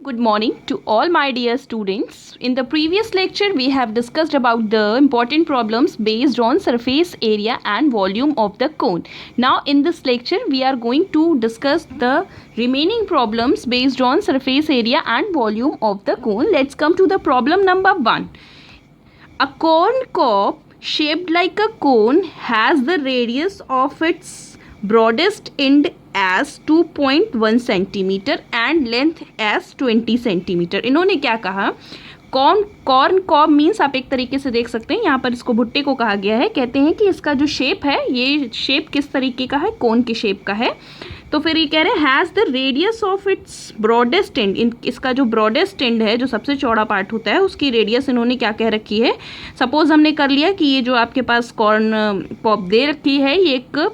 Good morning to all my dear students. In the previous lecture, we have discussed about the important problems based on surface area and volume of the cone. Now, in this lecture, we are going to discuss the remaining problems based on surface area and volume of the cone. Let's come to the problem number 1. A corn cob shaped like a cone has the radius of its broadest end as 2.1 centimetre and length as 20 centimetre. इन्होंने क्या कहा, corn cob means आप एक तरीके से देख सकते हैं यहाँ पर इसको भुट्टे को कहा गया है. कहते हैं कि इसका जो शेप है, ये शेप किस तरीके का है, कोन के शेप का है. तो फिर ये कह रहे हैं has the radius of its broadest and. इसका जो ब्रॉडेस्ट एंड है, जो सबसे चौड़ा पार्ट होता है, उसकी रेडियस इन्होंने क्या कह रखी है. सपोज हमने कर लिया कि ये जो आपके पास कॉर्न कॉब दे रखी है, ये एक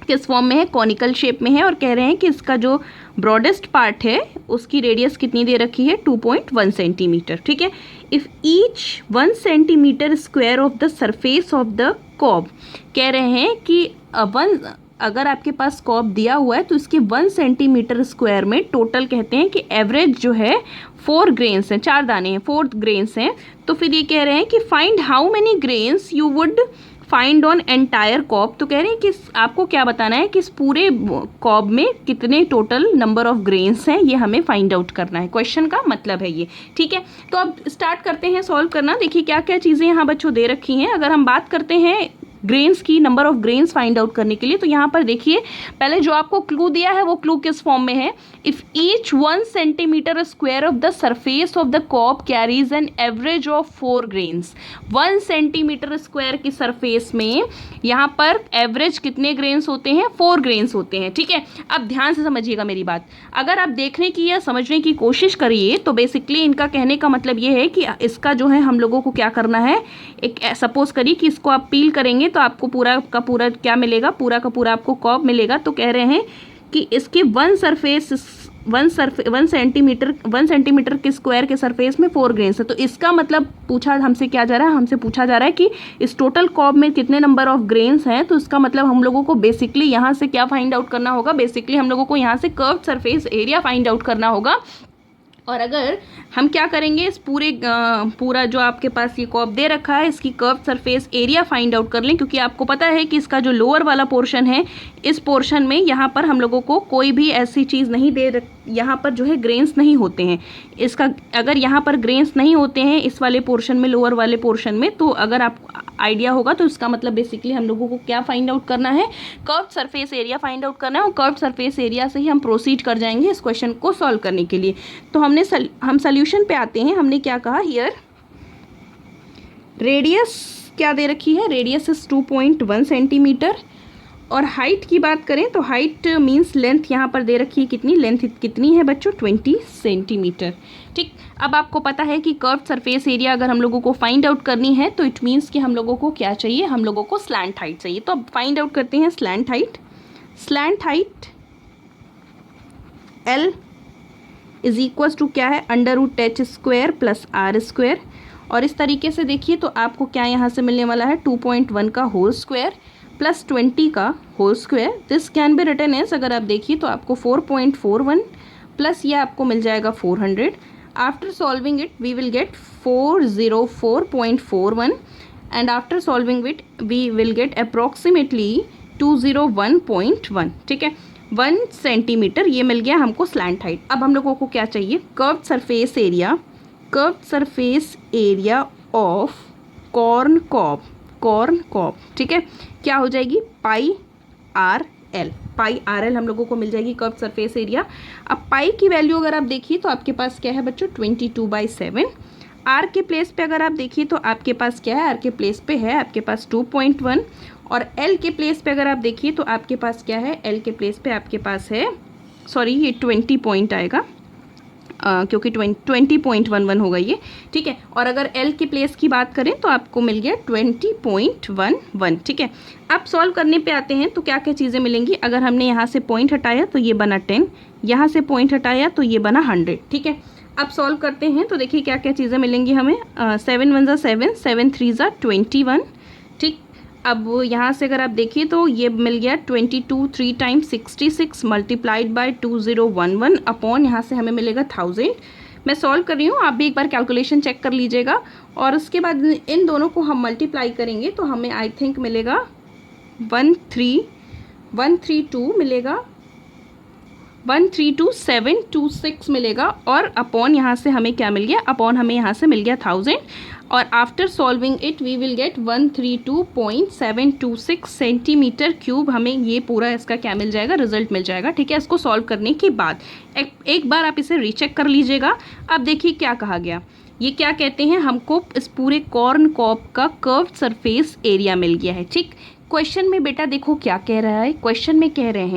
किस फॉर्म में है, कॉनिकल शेप में है, और कह रहे हैं कि इसका जो ब्रॉडेस्ट पार्ट है उसकी रेडियस कितनी दे रखी है, 2.1 सेंटीमीटर. ठीक है. If each 1 centimetre square of the surface of the cob, कह रहे हैं कि अगर आपके पास कॉब दिया हुआ है तो इसके 1 सेंटीमीटर स्क्वायर में टोटल कहते हैं कि एवरेज जो है 4 ग्रेन्स हैं, 4 दाने हैं, 4 ग्रेन्स हैं. तो फिर ये कह रहे हैं कि find how many grains you would find on entire cob. तो कह रहे हैं कि आपको क्या बताना है कि इस पूरे कॉब में कितने टोटल नंबर ऑफ ग्रेन्स हैं, ये हमें फाइंड आउट करना है. क्वेश्चन का मतलब है ये. ठीक है. तो अब स्टार्ट करते हैं सॉल्व करना. देखिए क्या क्या चीज़ें यहाँ बच्चों दे रखी हैं. अगर हम बात करते हैं ग्रेन्स की, number of grains find out करने के लिए, तो यहाँ पर देखिए पहले जो आपको क्लू दिया है वो क्लू किस फॉर्म में है. If each 1 centimetre square of the surface of the cob carries an average of 4 grains. 1 centimetre square की सरफेस में यहाँ पर एवरेज कितने ग्रेन्स होते हैं, 4 ग्रेन्स होते हैं. ठीक है. अब ध्यान से समझिएगा मेरी बात. अगर आप देखने की या समझने की कोशिश करिए तो बेसिकली इनका कहने का मतलब ये है कि इसका जो है हम लोगों को क्या करना है. एक सपोज करिए कि इसको आप पील करेंगे तो आपको पूरा का पूरा क्या मिलेगा, पूरा का पूरा आपको कॉब मिलेगा. तो कह रहे हैं कि इसके 1 सेंटीमीटर के स्क्वायर के सरफेस में 4 ग्रेन्स है. तो इसका मतलब हमसे पूछा जा रहा है कि इस टोटल कॉब में कितने नंबर ऑफ ग्रेन्स हैं. तो इसका मतलब हम लोगों को बेसिकली यहाँ से क्या फाइंड आउट करना होगा, बेसिकली हम लोगों को यहाँ से curved surface area find out करना होगा. और अगर हम क्या करेंगे, इस पूरा जो आपके पास ये कॉब दे रखा है, इसकी curve surface area find out कर लें, क्योंकि आपको पता है कि इसका जो लोअर वाला पोर्शन है, इस पोर्शन में यहाँ पर हम लोगों को कोई भी ऐसी चीज़ नहीं यहाँ पर जो है ग्रेन्स नहीं होते हैं. इसका अगर यहाँ पर ग्रेन्स नहीं होते हैं इस वाले पोर्शन में, लोअर वाले पोर्शन में, तो अगर आपको आइडिया होगा तो इसका मतलब बेसिकली हम लोगों को क्या फाइंड आउट करना है, curved surface area find out करना है. और कर्व्ड सरफेस एरिया से ही हम प्रोसीड कर जाएंगे इस क्वेश्चन को सॉल्व करने के लिए. तो हम सोल्यूशन पे आते हैं. हमने क्या कहा, हियर रेडियस क्या दे रखी है, रेडियस इज 2.1 सेंटीमीटर. और हाइट की बात करें तो हाइट मीन्स लेंथ यहाँ पर दे रखी है. कितनी लेंथ कितनी है बच्चों, 20 सेंटीमीटर. ठीक. अब आपको पता है कि कर्व्ड सरफेस एरिया अगर हम लोगों को फाइंड आउट करनी है तो इट मीन्स कि हम लोगों को क्या चाहिए, हम लोगों को स्लैंट हाइट चाहिए. तो अब फाइंड आउट करते हैं slant height. Slant height L is equal to क्या है, √h square plus r square. और इस तरीके से देखिए तो आपको क्या यहाँ से मिलने वाला है, 2.1 का होल स्क्वायर प्लस 20 का whole square. This can be written as, अगर आप देखिए तो आपको 4.41 प्लस ये आपको मिल जाएगा 400. After solving it we will get 404.41 and after solving it we will get approximately 201.1. ठीक है. 1 सेंटीमीटर ये मिल गया हमको स्लैंट हाइट. अब हम लोगों को क्या चाहिए, curved surface area of corn cob. ठीक है. क्या हो जाएगी, पाई आर एल हम लोगों को मिल जाएगी कर्व्ड सरफेस एरिया. अब पाई की वैल्यू अगर आप देखिए तो आपके पास क्या है बच्चों, 22/7. आर के प्लेस पे अगर आप देखिए तो आपके पास क्या है, आर के प्लेस पे है आपके पास 2.1. और एल के प्लेस पे अगर आप देखिए तो आपके पास क्या है, एल के प्लेस पे आपके पास है, सॉरी ये 20 पॉइंट आएगा क्योंकि 20.11 होगा ये. ठीक है. और अगर एल के प्लेस की बात करें तो आपको मिल गया 20.11. ठीक है. अब सॉल्व करने पे आते हैं तो क्या क्या चीज़ें मिलेंगी. अगर हमने यहाँ से पॉइंट हटाया तो ये बना 10, यहाँ से पॉइंट हटाया तो ये बना 100. ठीक है. अब सॉल्व करते हैं तो देखिए क्या क्या चीज़ें मिलेंगी हमें. 7 1 ज़ा 7, 7 3 ज़ा 21. ठीक. अब यहाँ से अगर आप देखिए तो ये मिल गया 22 3 टाइम्स 66 मल्टीप्लाइड बाय 2011 अपॉन यहाँ से हमें मिलेगा 1000। मैं सॉल्व कर रही हूँ, आप भी एक बार कैलकुलेशन चेक कर लीजिएगा। और उसके बाद इन दोनों को हम मल्टीप्लाई करेंगे तो हमें आई थिंक मिलेगा 132 मिलेगा, 132,726 मिलेगा। और अपॉन यहाँ से हमें क्या मिल गया, अपॉन हमें यहाँ से मिल गया 1000। और after solving it we will get 132.726 centimetre cube. हमें ये पूरा इसका क्या मिल जाएगा, रिजल्ट मिल जाएगा। ठीक है, इसको सॉल्व करने के बाद एक बार आप इसे रीचेक कर लीजिएगा। अब देखिए क्या कहा गया, ये क्या कहते हैं, हमको इस पूरे कॉर्न कॉब का कर्व्ड सरफेस एरिया मिल गया है। ठीक, क्वेश्चन में बेटा देखो क्या कह रहा है, क्वेश्चन में कह रहे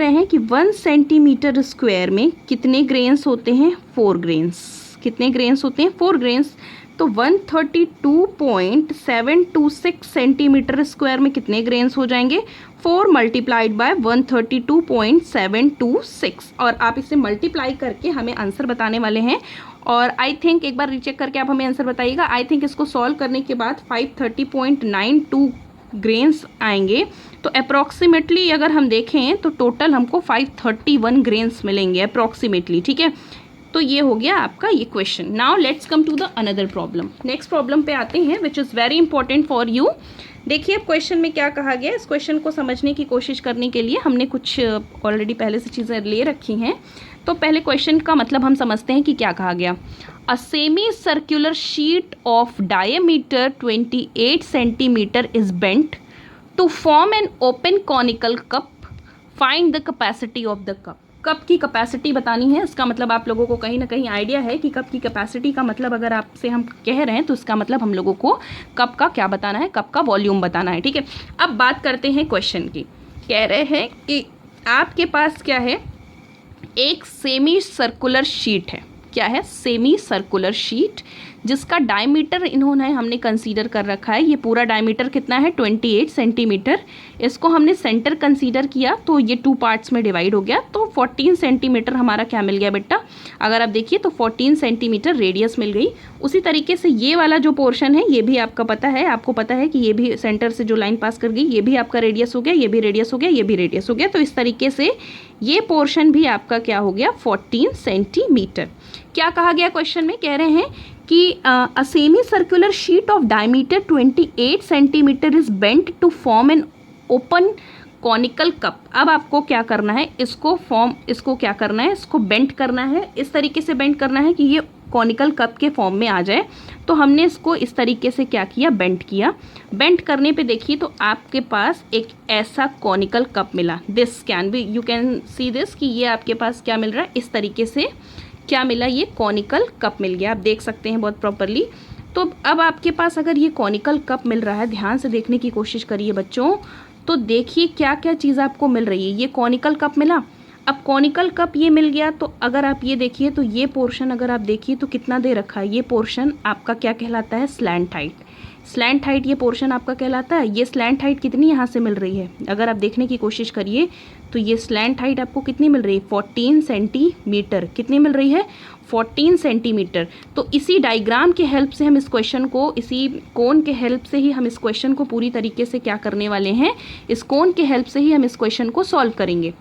हैं कि 1 सेंटीमीटर स्क्वायर में कितने ग्रेन्स होते हैं, 4 ग्रेन्स। कितने ग्रेन्स होते हैं, 4 ग्रेन्स। तो 132.726 सेंटीमीटर स्क्वायर में कितने ग्रेन्स हो जाएंगे, 4 मल्टीप्लाइड बाय 132.726। और आप इसे मल्टीप्लाई करके हमें आंसर बताने वाले हैं। और आई थिंक एक बार रीचेक करके आप हमें आंसर बताइएगा। आई थिंक इसको सॉल्व करने के बाद 530.92 ग्रेन्स आएंगे। तो अप्रॉक्सीमेटली अगर हम देखें तो टोटल हमको 531 ग्रेन्स मिलेंगे अप्रॉक्सीमेटली। ठीक है, तो ये हो गया आपका ये question. Now let's come to the another problem. Next problem पे आते हैं which is very important for you. देखिए अब क्वेश्चन में क्या कहा गया, इस क्वेश्चन को समझने की कोशिश करने के लिए हमने कुछ ऑलरेडी पहले से चीज़ें ले रखी हैं। तो पहले क्वेश्चन का मतलब हम समझते हैं कि क्या कहा गया। A semi circular sheet of diameter 28 centimetre is bent to form an open conical cup. Find the capacity of the cup. Cup की कैपेसिटी बतानी है, इसका मतलब आप लोगों को कहीं ना कहीं आइडिया है कि कप की कैपेसिटी का मतलब अगर आपसे हम कह रहे हैं तो इसका मतलब हम लोगों को कप का क्या बताना है, कप का वॉल्यूम बताना है। ठीक है, अब बात करते हैं क्वेश्चन की। कह रहे हैं कि आपके पास क्या है, एक सेमी सर्कुलर शीट है। क्या है, सेमी सर्कुलर शीट, जिसका डायमीटर इन्होंने हमने कंसीडर कर रखा है। ये पूरा डायमीटर कितना है, 28 सेंटीमीटर। इसको हमने सेंटर कंसीडर किया तो ये 2 पार्ट्स में डिवाइड हो गया। तो 14 सेंटीमीटर हमारा क्या मिल गया बेटा, अगर आप देखिए तो 14 सेंटीमीटर रेडियस मिल गई। उसी तरीके से ये वाला जो पोर्शन है ये भी आपका पता है, आपको पता है कि ये भी सेंटर से जो लाइन पास कर गई ये भी आपका रेडियस हो गया, ये भी रेडियस हो गया, ये भी रेडियस हो गया। तो इस तरीके से ये पोर्शन भी आपका क्या हो गया, 14 सेंटीमीटर। क्या कहा गया क्वेश्चन में, कह रहे हैं कि a semi circular sheet of diameter 28 centimetre is bent to form an open conical cup. अब आपको क्या करना है, इसको क्या करना है, इसको बेंट करना है, इस तरीके से बेंट करना है कि ये कॉनिकल कप के फॉर्म में आ जाए। तो हमने इसको इस तरीके से क्या किया, बेंट किया। बेंट करने पे देखिए तो आपके पास एक ऐसा कॉनिकल कप मिला। This can B, you can see this, कि ये आपके पास क्या मिल रहा है, इस तरीके से क्या मिला, ये कॉनिकल कप मिल गया। आप देख सकते हैं बहुत प्रॉपरली। तो अब आपके पास अगर ये कॉनिकल कप मिल रहा है, ध्यान से देखने की कोशिश करिए बच्चों, तो देखिए क्या क्या चीज़ आपको मिल रही है। ये कॉनिकल कप मिला, अब कॉनिकल कप ये मिल गया। तो अगर आप ये देखिए तो ये पोर्शन अगर आप देखिए तो कितना दे रखा है, ये पोर्शन आपका क्या कहलाता है, स्लैंट हाइट। स्लैंट हाइट ये पोर्शन आपका कहलाता है। ये स्लैंट हाइट कितनी यहाँ से मिल रही है, अगर आप देखने की कोशिश करिए तो ये स्लैंट हाइट आपको कितनी मिल रही है, 14 सेंटीमीटर। कितनी मिल रही है, 14 सेंटीमीटर। तो इसी डायग्राम के हेल्प से हम इस क्वेश्चन को, इसी कोन के हेल्प से ही हम इस क्वेश्चन को पूरी तरीके से क्या करने वाले हैं, इस कोन के हेल्प से ही हम इस क्वेश्चन को सॉल्व करेंगे।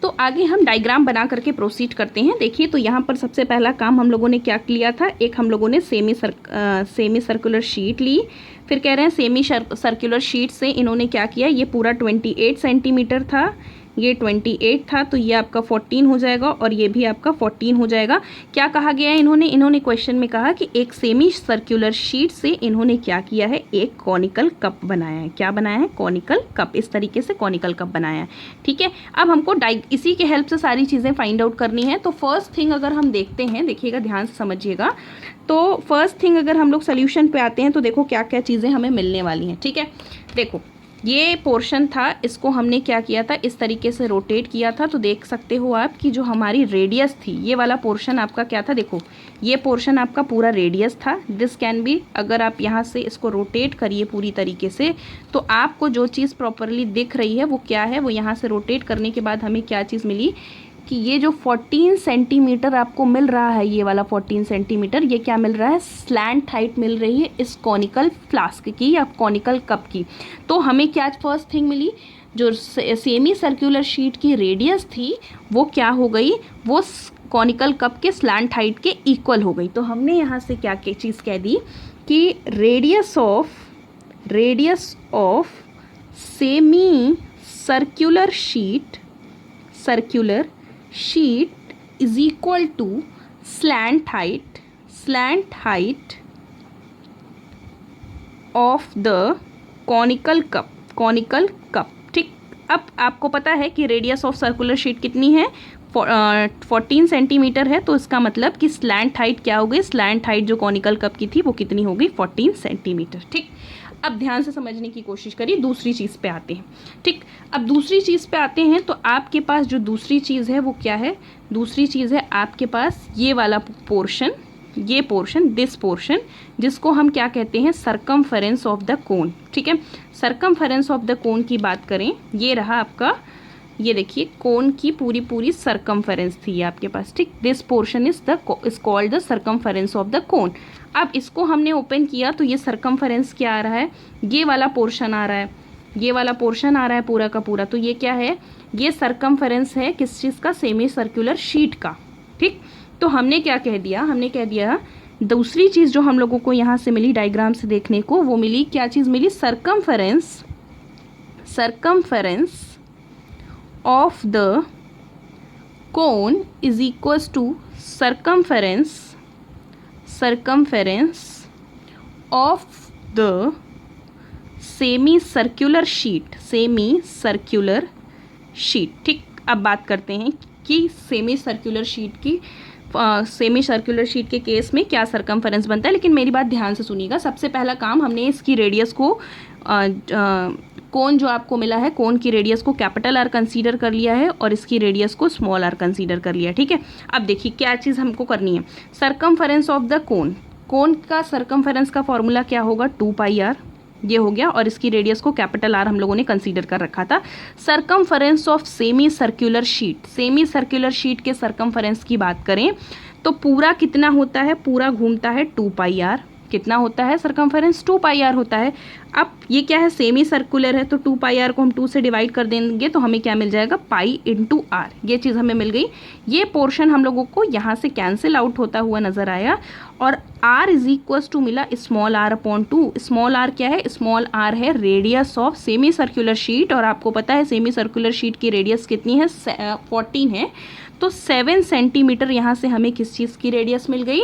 तो आगे हम डायग्राम बना करके प्रोसीड करते हैं। देखिए तो यहाँ पर सबसे पहला काम हम लोगों ने क्या लिया था, एक हम लोगों ने सेमी सर्कुलर शीट ली। फिर कह रहे हैं सेमी सर्कुलर शीट से इन्होंने क्या किया, ये पूरा 28 सेंटीमीटर था, ये 28 था, तो ये आपका 14 हो जाएगा और ये भी आपका 14 हो जाएगा। क्या कहा गया है, इन्होंने क्वेश्चन में कहा कि एक सेमी सर्कुलर शीट से इन्होंने क्या किया है, एक कॉनिकल कप बनाया है। क्या बनाया है, कॉनिकल कप। इस तरीके से कॉनिकल कप बनाया है। ठीक है, अब हमको इसी के हेल्प से सारी चीज़ें फाइंड आउट करनी है। तो फर्स्ट थिंग अगर हम देखते हैं, देखिएगा ध्यान से समझिएगा। तो फर्स्ट थिंग अगर हम लोग सोल्यूशन पे आते हैं तो देखो क्या क्या चीज़ें हमें मिलने वाली हैं। ठीक है, देखो ये पोर्शन था, इसको हमने क्या किया था, इस तरीके से रोटेट किया था। तो देख सकते हो आप कि जो हमारी रेडियस थी, ये वाला पोर्शन आपका क्या था, देखो ये पोर्शन आपका पूरा रेडियस था। दिस कैन बी, अगर आप यहाँ से इसको रोटेट करिए पूरी तरीके से तो आपको जो चीज़ प्रॉपरली दिख रही है वो क्या है, वो यहाँ से रोटेट करने के बाद हमें क्या चीज़ मिली कि ये जो 14 सेंटीमीटर आपको मिल रहा है, ये वाला 14 सेंटीमीटर, ये क्या मिल रहा है, स्लैंट हाइट मिल रही है इस कॉनिकल फ्लास्क की या कॉनिकल कप की। तो हमें क्या फर्स्ट थिंग मिली, जो सेमी सर्कुलर शीट की रेडियस थी वो क्या हो गई, वो कॉनिकल कप के स्लैंट हाइट के इक्वल हो गई। तो हमने यहाँ से क्या चीज़ कह दी कि radius of semi circular sheet is equal to slant height of the conical cup. ठीक, अब आपको पता है कि रेडियस ऑफ सर्कुलर शीट कितनी है, 14 सेंटीमीटर है। तो इसका मतलब कि स्लैंट हाइट क्या हो गई, स्लैंट हाइट जो कॉनिकल कप की थी वो कितनी हो गई, 14 सेंटीमीटर। ठीक, अब ध्यान से समझने की कोशिश करिए, दूसरी चीज़ पे आते हैं। ठीक, अब दूसरी चीज़ पे आते हैं तो आपके पास जो दूसरी चीज़ है वो क्या है, दूसरी चीज़ है आपके पास ये वाला पोर्शन, दिस पोर्शन, जिसको हम क्या कहते हैं, सरकमफेरेंस ऑफ द कोन। ठीक है, सरकमफेरेंस ऑफ द कोन की बात करें, ये रहा आपका, ये देखिए कोन की पूरी सरकमफेरेंस थी आपके पास। ठीक, this portion is called the circumference of the कोन। अब इसको हमने ओपन किया तो ये सरकमफेरेंस क्या आ रहा है, ये वाला पोर्शन आ रहा है, ये वाला पोर्शन आ रहा है पूरा का पूरा। तो ये क्या है, ये सरकमफेरेंस है किस चीज़ का, सेमी सर्कुलर शीट का। ठीक, तो हमने क्या कह दिया, दूसरी चीज़ जो हम लोगों को यहाँ से मिली डायग्राम से देखने को, वो मिली, क्या चीज़ मिली, circumference of the cone is equals to circumference of the semicircular sheet। ठीक, अब बात करते हैं कि सेमी सर्कुलर शीट के केस में क्या सरकमफेरेंस बनता है। लेकिन मेरी बात ध्यान से सुनिएगा, सबसे पहला काम, हमने इसकी रेडियस को कोन जो आपको मिला है, कोन की रेडियस को कैपिटल आर कंसीडर कर लिया है और इसकी रेडियस को स्मॉल आर कंसीडर कर लिया। ठीक है, अब देखिए क्या चीज़ हमको करनी है, सरकमफेरेंस ऑफ द कोन का सरकमफेरेंस का फॉर्मूला क्या होगा, 2πr, ये हो गया, और इसकी रेडियस को कैपिटल आर हम लोगों ने कंसीडर कर रखा था। Circumference of semi circular sheet के सरकमफेरेंस की बात करें तो पूरा कितना होता है, पूरा घूमता है 2πr। कितना होता है सरकमफेरेंस, 2πr होता है। अब ये क्या है, सेमी सर्कुलर है, तो 2πr को हम 2 से डिवाइड कर देंगे तो हमें क्या मिल जाएगा, पाई इंटू आर। ये चीज़ हमें मिल गई। ये पोर्शन हम लोगों को यहाँ से कैंसिल आउट होता हुआ नजर आया और r इज इक्वल्स टू मिला small r upon 2। Small r क्या है, स्मॉल r है radius of semi circular sheet, और आपको पता है सेमी सर्कुलर शीट की रेडियस कितनी है, 14 है। तो 7 सेंटीमीटर यहाँ से हमें किस चीज़ की रेडियस मिल गई,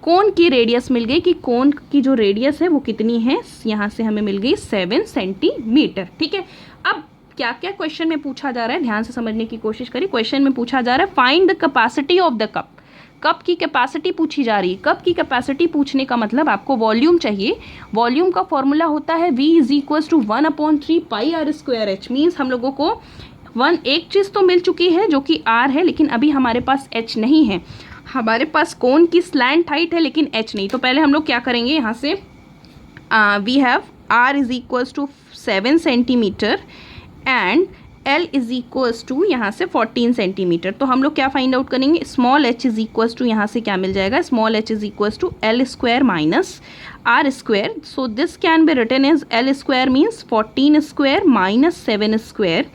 कोन की रेडियस मिल गई, कि कोन की जो रेडियस है वो कितनी है, यहाँ से हमें मिल गई 7 सेंटीमीटर। ठीक है, अब क्या क्या क्वेश्चन में पूछा जा रहा है, ध्यान से समझने की कोशिश करिए। क्वेश्चन में पूछा जा रहा है find the capacity of the cup की कैपेसिटी पूछी जा रही है। कप की कैपेसिटी पूछने का मतलब आपको वॉल्यूम चाहिए। वॉल्यूम का फॉर्मूला होता है V is equals to 1/3πr²h। Means हम लोगों को एक चीज़ तो मिल चुकी है जो कि r है, लेकिन अभी हमारे पास h नहीं है। हमारे पास कोन की स्लैंट हाइट है लेकिन h नहीं। तो पहले हम लोग क्या करेंगे, यहाँ से we have r is equals to 7 centimetre and L is equals to यहाँ से 14 सेंटीमीटर। तो हम लोग क्या फाइंड आउट करेंगे, small h is equals to यहाँ से क्या मिल जाएगा, small h is equals to L² minus R²। So this can be written as L² means 14² minus 7²।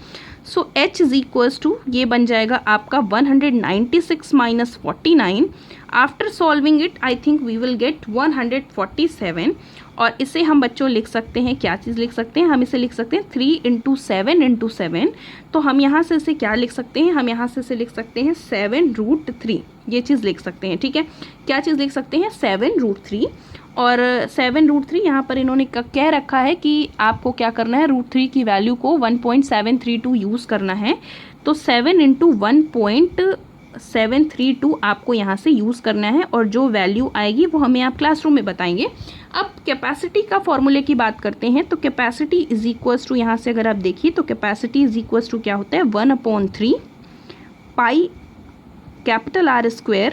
So h is equals to ये बन जाएगा आपका 196 minus 49। After solving it I think we will get 147। और इसे हम बच्चों लिख सकते हैं, क्या चीज़ लिख सकते हैं, हम इसे लिख सकते हैं 3 × 7 × 7। तो हम यहाँ से इसे क्या लिख सकते हैं, हम यहाँ से इसे लिख सकते हैं 7√3। ये चीज़ लिख सकते हैं। ठीक है, क्या चीज़ लिख सकते हैं, 7√3। और 7√3 यहाँ पर इन्होंने कह रखा है कि आपको क्या करना है, √3 की वैल्यू को 1.732 यूज़ करना है। तो 7 × 1.732 आपको यहाँ से यूज़ करना है और जो वैल्यू आएगी वो हमें आप क्लासरूम में बताएंगे। अब कैपेसिटी का फॉर्मूले की बात करते हैं। तो कैपेसिटी इज इक्वल्स टू, यहाँ से अगर आप देखिए तो कैपेसिटी इज इक्वल्स टू क्या होता है, 1/3 pi capital R²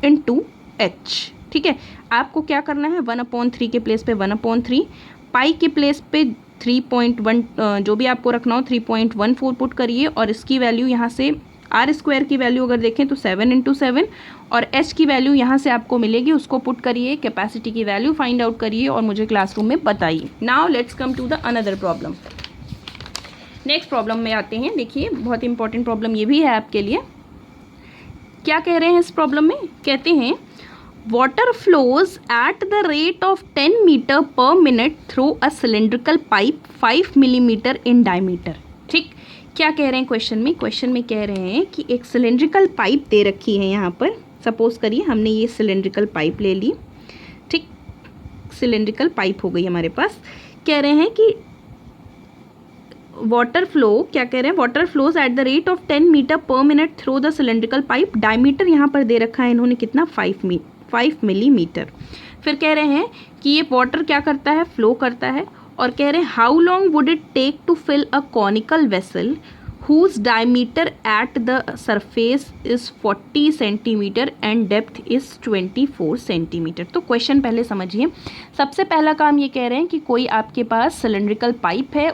into h। ठीक है, आपको क्या करना है, 1/3 के प्लेस पे 1/3, पाई के प्लेस पे 3.1 जो भी आपको रखना हो 3.14 पुट करिए और इसकी वैल्यू यहाँ से आर स्क्वायर की वैल्यू अगर देखें तो 7 × 7 और एच की वैल्यू यहाँ से आपको मिलेगी, उसको पुट करिए, कैपेसिटी की वैल्यू फाइंड आउट करिए और मुझे क्लासरूम में बताइए। Now let's come to the another problem. Next problem में आते हैं। देखिए बहुत इंपॉर्टेंट प्रॉब्लम ये भी है आपके लिए। क्या कह रहे हैं इस प्रॉब्लम में? कहते हैं water flows at the rate of 10 metre per minute through a cylindrical pipe 5 millimetre in diameter. ठीक, क्या कह रहे हैं क्वेश्चन में? क्वेश्चन में कह रहे हैं कि एक सिलेंड्रिकल पाइप दे रखी है यहाँ पर। सपोज करिए हमने ये सिलेंड्रिकल पाइप ले ली। ठीक, सिलेंड्रिकल पाइप हो गई हमारे पास। कह रहे हैं कि वाटर फ्लो, क्या कह रहे हैं? Water flows at the rate of 10 metre per minute through the cylindrical pipe. Diameter यहाँ पर दे रखा है इन्होंने कितना? 5 मिलीमीटर। फिर कह रहे हैं कि ये वाटर क्या करता है? फ्लो करता है। और कह रहे हैं how long would it take to fill a conical vessel whose diameter at the surface is 40 centimetre and depth is 24 centimetre. तो क्वेश्चन पहले समझिए। सबसे पहला काम ये कह रहे हैं कि कोई आपके पास सिलेंड्रिकल पाइप है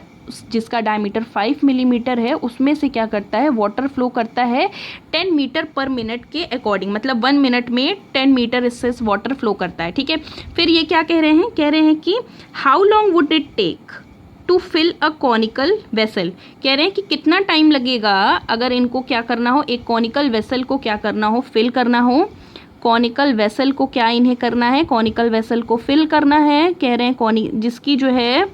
जिसका डायमीटर 5 मिलीमीटर है, उसमें से क्या करता है? वाटर फ्लो करता है 10 मीटर पर मिनट के अकॉर्डिंग, मतलब 1 मिनट में 10 मीटर इससे वाटर फ्लो करता है। ठीक है, फिर ये क्या कह रहे हैं? कह रहे हैं कि how long would it take to fill a conical vessel. कह रहे हैं कि कितना टाइम लगेगा अगर इनको क्या करना हो, एक कॉनिकल वेसल को क्या करना हो? फिल करना हो। कॉनिकल वेसल को क्या इन्हें करना है? कॉनिकल वेसल को फिल करना है। कह रहे हैं जिसकी जो है,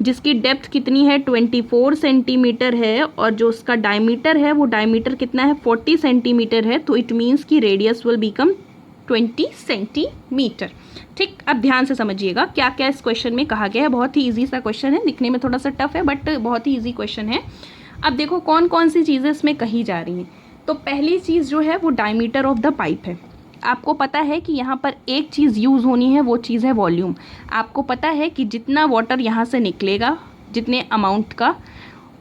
जिसकी डेप्थ कितनी है? 24 सेंटीमीटर है और जो उसका डायमीटर है वो डायमीटर कितना है? 40 सेंटीमीटर है। तो इट मीन्स कि रेडियस विल बिकम 20 सेंटीमीटर। ठीक, अब ध्यान से समझिएगा क्या क्या इस क्वेश्चन में कहा गया है। बहुत ही इजी सा क्वेश्चन है, दिखने में थोड़ा सा टफ है बट बहुत ही इजी क्वेश्चन है। अब देखो कौन कौन सी चीज़ें इसमें कही जा रही हैं। तो पहली चीज़ जो है वो डायमीटर ऑफ द पाइप है। आपको पता है कि यहाँ पर एक चीज़ यूज़ होनी है, वो चीज़ है वॉल्यूम। आपको पता है कि जितना वाटर यहाँ से निकलेगा, जितने अमाउंट का,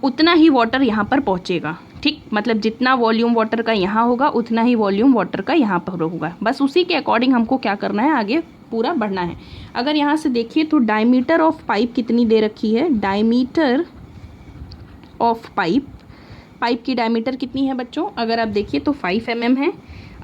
उतना ही वाटर यहाँ पर पहुँचेगा। ठीक, मतलब जितना वॉल्यूम वाटर का यहाँ होगा उतना ही वॉल्यूम वाटर का यहाँ पर होगा। बस उसी के अकॉर्डिंग हमको क्या करना है, आगे पूरा बढ़ना है। अगर यहाँ से देखिए तो डायमीटर ऑफ पाइप कितनी दे रखी है? डायमीटर ऑफ पाइप, पाइप की डायमीटर कितनी है बच्चों? अगर आप देखिए तो 5 mm है।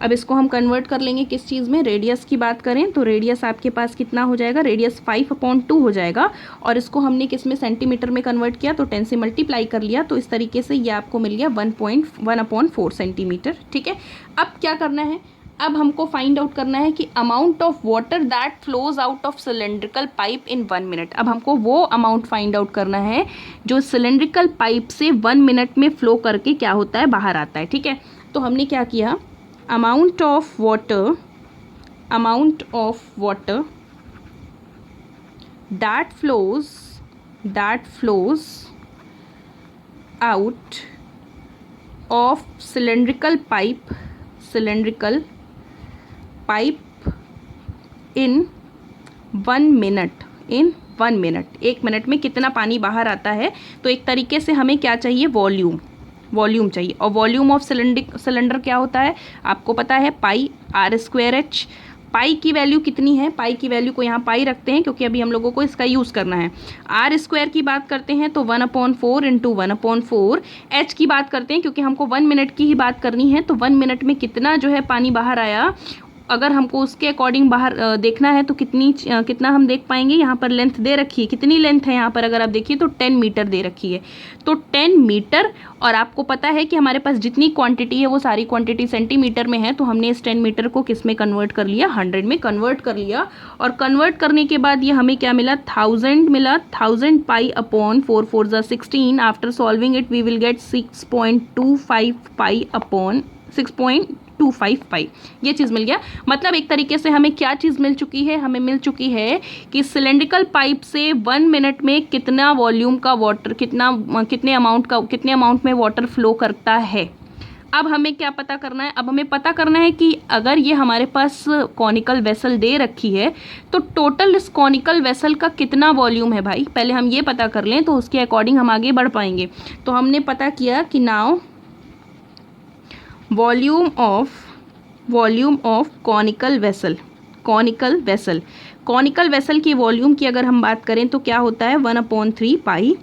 अब इसको हम कन्वर्ट कर लेंगे किस चीज़ में? रेडियस की बात करें तो रेडियस आपके पास कितना हो जाएगा? रेडियस 5/2 हो जाएगा। और इसको हमने किस में? सेंटीमीटर में कन्वर्ट किया तो 10 से मल्टीप्लाई कर लिया, तो इस तरीके से ये आपको मिल गया 1.1/4 सेंटीमीटर। ठीक है, अब क्या करना है? अब हमको फाइंड आउट करना है कि amount of water that flows out of cylindrical pipe in 1 minute. अब हमको वो अमाउंट फाइंड आउट करना है जो सिलेंड्रिकल पाइप से 1 मिनट में फ्लो करके क्या होता है? बाहर आता है। ठीक है, तो हमने क्या किया? amount of water that flows out of cylindrical pipe in 1 minute। 1 minute में कितना पानी बाहर आता है? तो एक तरीके से हमें क्या चाहिए? वॉल्यूम चाहिए। और वॉल्यूम ऑफ सिलेंडर क्या होता है? आपको पता है पाई r²h। पाई की वैल्यू कितनी है? पाई की वैल्यू को यहाँ पाई रखते हैं क्योंकि अभी हम लोगों को इसका यूज़ करना है। r² की बात करते हैं तो 1/4 × 1/4। h की बात करते हैं क्योंकि हमको 1 मिनट की ही बात करनी है, तो 1 मिनट में कितना जो है पानी बाहर आया, अगर हमको उसके अकॉर्डिंग बाहर देखना है तो कितना हम देख पाएंगे? यहाँ पर लेंथ दे रखी है, कितनी लेंथ है यहाँ पर अगर आप देखिए तो 10 मीटर दे रखी है। तो 10 मीटर, और आपको पता है कि हमारे पास जितनी क्वांटिटी है वो सारी क्वांटिटी सेंटीमीटर में है, तो हमने इस 10 मीटर को किस में कन्वर्ट कर लिया? 100 में कन्वर्ट कर लिया। और कन्वर्ट करने के बाद ये हमें क्या मिला? 1000 मिला। 1000 π/4 4 16। After solving it we will get 6.25 π/6.25 π। ये चीज़ मिल गया। मतलब एक तरीके से हमें क्या चीज़ मिल चुकी है? हमें मिल चुकी है कि सिलेंड्रिकल पाइप से 1 मिनट में कितना वॉल्यूम का वाटर, कितने अमाउंट में वाटर फ्लो करता है। अब हमें क्या पता करना है? अब हमें पता करना है कि अगर ये हमारे पास कॉनिकल वेसल दे रखी है तो टोटल इस कॉनिकल वेसल का कितना वॉल्यूम है भाई। पहले हम ये पता कर लें तो उसके अकॉर्डिंग हम आगे बढ़ पाएंगे। तो हमने पता किया कि now volume of conical vessel की वॉल्यूम की अगर हम बात करें तो क्या होता है? 1/3 pi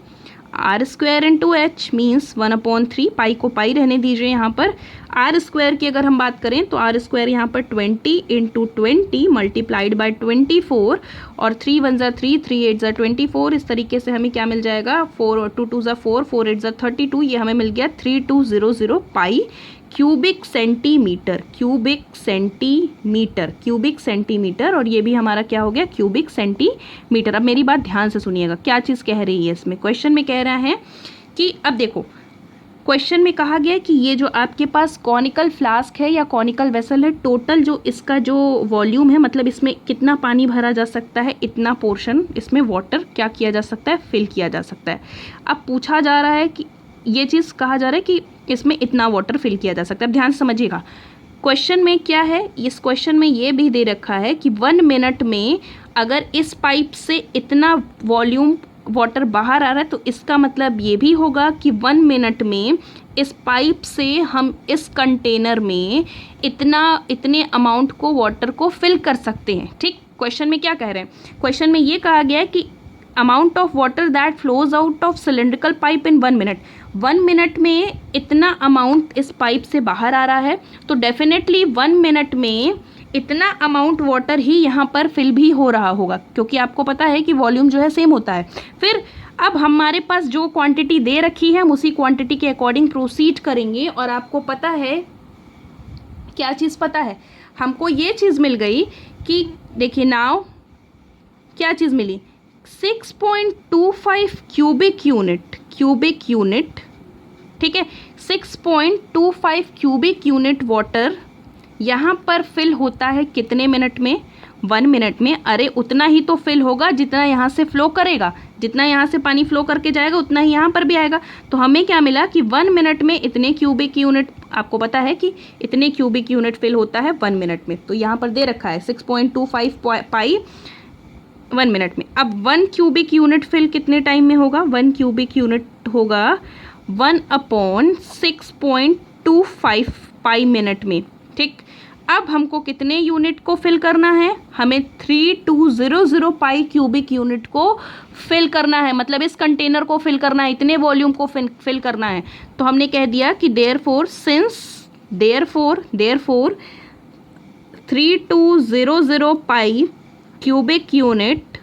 R square into H means 1/3, pi को पाई रहने दीजिए यहाँ पर। आर स्क्वायर की अगर हम बात करें तो आर स्क्वायर यहाँ पर 20 इंटू 20 मल्टीप्लाइड बाई 24 और 3 1 ज़ा 3, 3 8 ज़ा 24। इस तरीके से हमें क्या मिल जाएगा, 4 और 2 2 ज़ा 4, 4 8 ज़ा 32, ये हमें मिल गया 3200 pi cubic centimetre, cubic centimetre, cubic centimetre. और ये भी हमारा क्या हो गया, क्यूबिक सेंटीमीटर। अब मेरी बात ध्यान से सुनिएगा, क्या चीज़ कह रही है इसमें, क्वेश्चन में कह रहा है कि अब देखो क्वेश्चन में कहा गया कि ये जो आपके पास कॉनिकल फ्लास्क है या कॉनिकल वेसल है, टोटल जो इसका जो वॉल्यूम है, मतलब इसमें कितना पानी भरा जा सकता है, इतना पोर्शन इसमें वाटर क्या किया जा सकता है, फिल किया जा सकता है। अब पूछा जा रहा है कि ये चीज़ कहा जा रहा है कि इसमें इतना वाटर फिल किया जा सकता है। अब ध्यान से समझिएगा क्वेश्चन में क्या है, इस क्वेश्चन में ये भी दे रखा है कि 1 मिनट में अगर इस पाइप से इतना वॉल्यूम वाटर बाहर आ रहा है तो इसका मतलब ये भी होगा कि 1 मिनट में इस पाइप से हम इस कंटेनर में इतने अमाउंट को वाटर को फिल कर सकते हैं। ठीक, क्वेश्चन में क्या कह रहे हैं, क्वेश्चन में ये कहा गया है कि amount of water that flows out of cylindrical pipe in 1 minute, 1 minute में इतना अमाउंट इस पाइप से बाहर आ रहा है, तो डेफिनेटली 1 मिनट में इतना अमाउंट वाटर ही यहाँ पर फिल भी हो रहा होगा, क्योंकि आपको पता है कि वॉल्यूम जो है सेम होता है। फिर अब हमारे पास जो क्वांटिटी दे रखी है हम उसी क्वांटिटी के अकॉर्डिंग प्रोसीड करेंगे। और आपको पता है क्या चीज़ पता है, हमको ये चीज़ मिल गई कि देखिए नाउ क्या चीज़ मिली, 6.25 क्यूबिक यूनिट, ठीक है, 6.25 क्यूबिक यूनिट वाटर यहाँ पर फिल होता है कितने मिनट में, 1 मिनट में। अरे उतना ही तो फिल होगा जितना यहाँ से फ्लो करेगा, जितना यहाँ से पानी फ्लो करके जाएगा उतना ही यहाँ पर भी आएगा। तो हमें क्या मिला कि 1 मिनट में इतने क्यूबिक यूनिट, आपको पता है कि इतने क्यूबिक यूनिट फिल होता है 1 मिनट में, तो यहाँ पर दे रखा है 6.25 पाई 1 मिनट में। अब 1 क्यूबिक यूनिट फिल कितने टाइम में होगा, 1 क्यूबिक यूनिट होगा 1/6.25 पाई मिनट में। ठीक, अब हमको कितने यूनिट को फिल करना है, हमें 3200 पाई क्यूबिक यूनिट को फिल करना है, मतलब इस कंटेनर को फिल करना है, इतने वॉल्यूम को फिल करना है। तो हमने कह दिया कि देयरफॉर 3200 पाई क्यूबिक यूनिट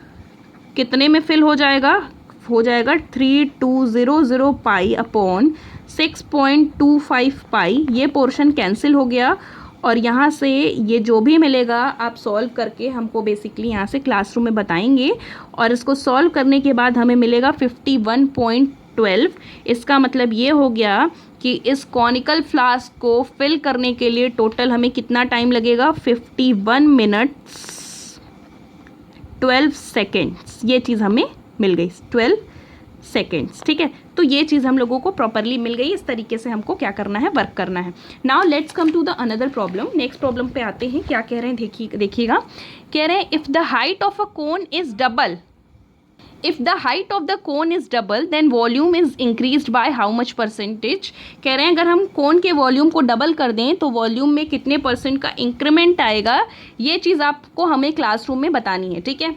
कितने में फिल हो जाएगा, 3200 पाई अपॉन 6.25 पाई, ये पोर्शन कैंसिल हो गया। और यहाँ से ये जो भी मिलेगा आप सॉल्व करके हमको बेसिकली यहाँ से क्लासरूम में बताएंगे, और इसको सॉल्व करने के बाद हमें मिलेगा 51.12। इसका मतलब ये हो गया कि इस कॉनिकल फ्लास्क को फिल करने के लिए टोटल हमें कितना टाइम लगेगा, 51 मिनट्स 12 सेकेंड्स, ये चीज़ हमें मिल गई, 12 सेकेंड्स। ठीक है, तो ये चीज़ हम लोगों को प्रॉपरली मिल गई। इस तरीके से हमको क्या करना है, वर्क करना है। Now let's come to the another problem. Next problem पे आते हैं, क्या कह रहे हैं देखिएगा। कह रहे हैं if the height of a cone is double, if the height of the cone is double then volume is increased by how much percentage. कह रहे हैं अगर हम कोन के वॉल्यूम को डबल कर दें तो वॉल्यूम में कितने % का इंक्रीमेंट आएगा, ये चीज़ आपको हमें क्लासरूम में बतानी है। ठीक है,